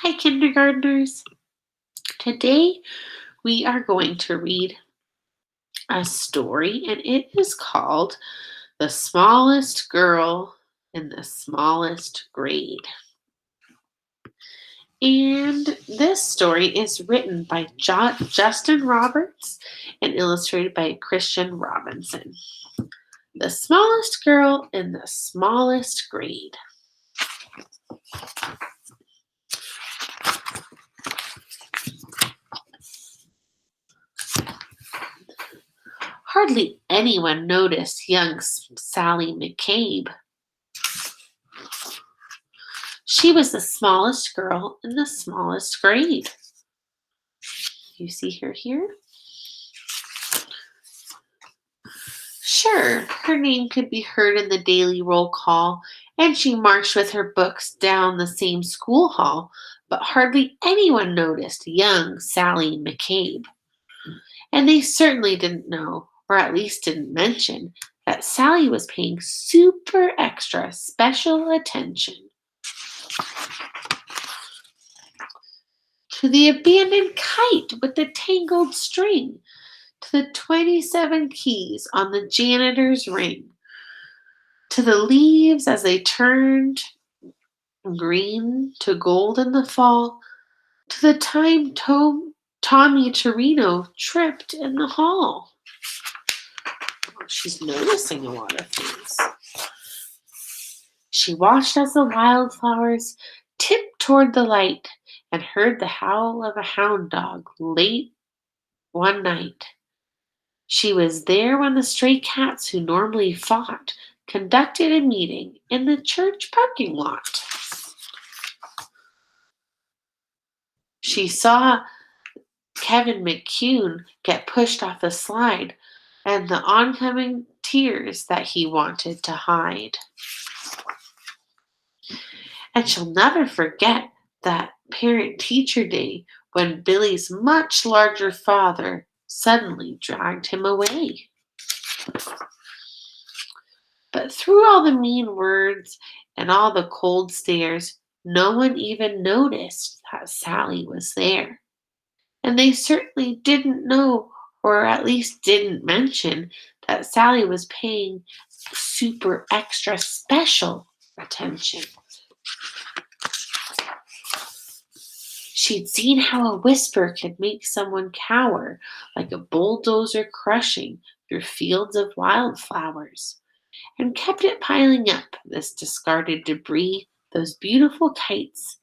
Hi, kindergartners. Today we are going to read a story, and it is called The Smallest Girl in the Smallest Grade. And this story is written by Justin Roberts and illustrated by Christian Robinson. The Smallest Girl in the Smallest Grade. Hardly anyone noticed young Sally McCabe. She was the smallest girl in the smallest grade. You see her here? Sure, her name could be heard in the daily roll call, and she marched with her books down the same school hall, but hardly anyone noticed young Sally McCabe. And they certainly didn't know, or at least didn't mention, that Sally was paying super extra special attention to the abandoned kite with the tangled string, to the 27 keys on the janitor's ring, to the leaves as they turned green to gold in the fall, to the time Tommy Torino tripped in the hall. She's noticing a lot of things. She watched as the wildflowers tipped toward the light and heard the howl of a hound dog late one night. She was there when the stray cats who normally fought conducted a meeting in the church parking lot. She saw Kevin McCune get pushed off the slide and the oncoming tears that he wanted to hide. And she'll never forget that parent-teacher day when Billy's much larger father suddenly dragged him away. But through all the mean words and all the cold stares, no one even noticed that Sally was there. And they certainly didn't know, or at least didn't mention, that Sally was paying super extra special attention. She'd seen how a whisper could make someone cower, like a bulldozer crushing through fields of wildflowers, and kept it piling up, this discarded debris, those beautiful kites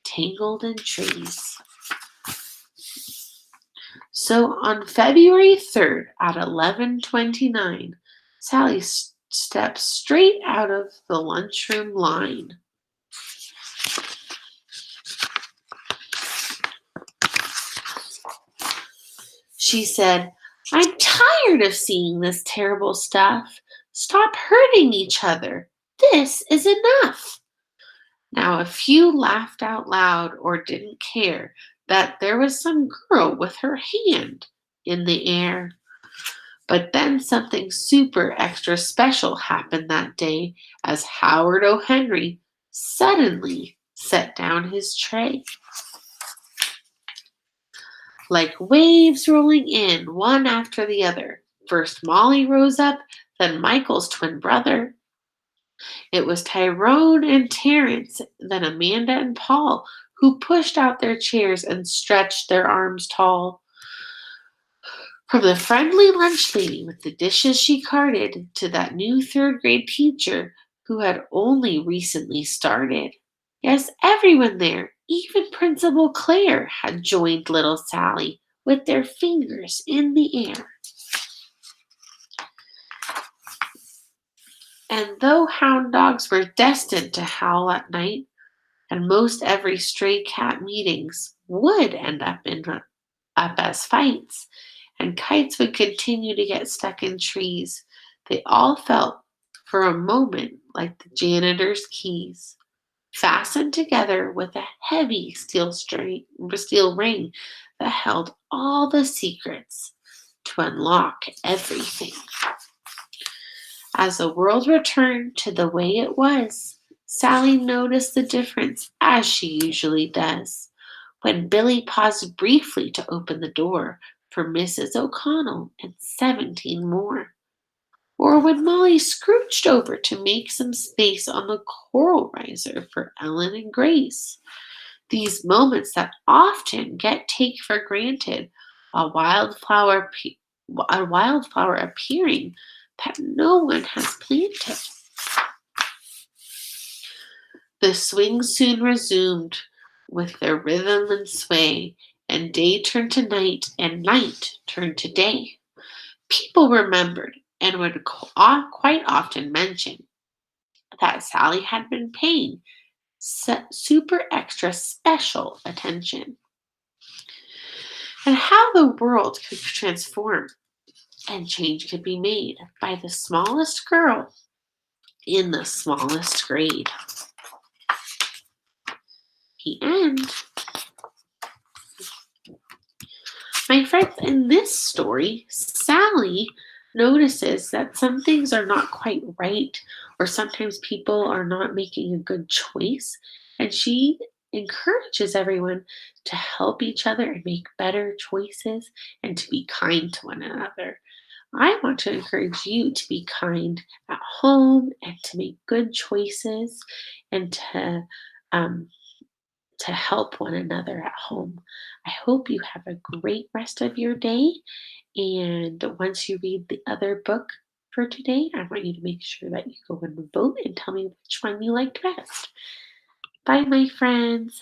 tangled in trees. So on February 3rd at 11:29, Sally stepped straight out of the lunchroom line. She said, "I'm tired of seeing this terrible stuff. Stop hurting each other. This is enough." Now, a few laughed out loud or didn't care that there was some girl with her hand in the air. But then something super extra special happened that day as Howard O. Henry suddenly set down his tray. Like waves rolling in, one after the other. First Molly rose up, then Michael's twin brother. It was Tyrone and Terence, then Amanda and Paul, who pushed out their chairs and stretched their arms tall. From the friendly lunch lady with the dishes she carted to that new third grade teacher who had only recently started. Yes, everyone there, even Principal Claire, had joined little Sally with their fingers in the air. And though hound dogs were destined to howl at night, and most every stray cat meetings would end up as fights, and kites would continue to get stuck in trees, they all felt for a moment like the janitor's keys, fastened together with a heavy steel ring that held all the secrets to unlock everything. As the world returned to the way it was, Sally noticed the difference, as she usually does, when Billy paused briefly to open the door for Mrs. O'Connell and 17 more, or when Molly scrooched over to make some space on the coral riser for Ellen and Grace. These moments that often get taken for granted, a wildflower, a wildflower appearing that no one has planted. The swing soon resumed with their rhythm and sway, and day turned to night, and night turned to day. People remembered and would quite often mention that Sally had been paying super extra special attention, and how the world could transform and change could be made by the smallest girl in the smallest grade. The end. My friends, in this story, Sally notices that some things are not quite right, or sometimes people are not making a good choice, and she encourages everyone to help each other and make better choices and to be kind to one another. I want to encourage you to be kind at home and to make good choices and um, to help one another at home. I hope you have a great rest of your day. And once you read the other book for today, I want you to make sure that you go and vote and tell me which one you liked best. Bye, my friends.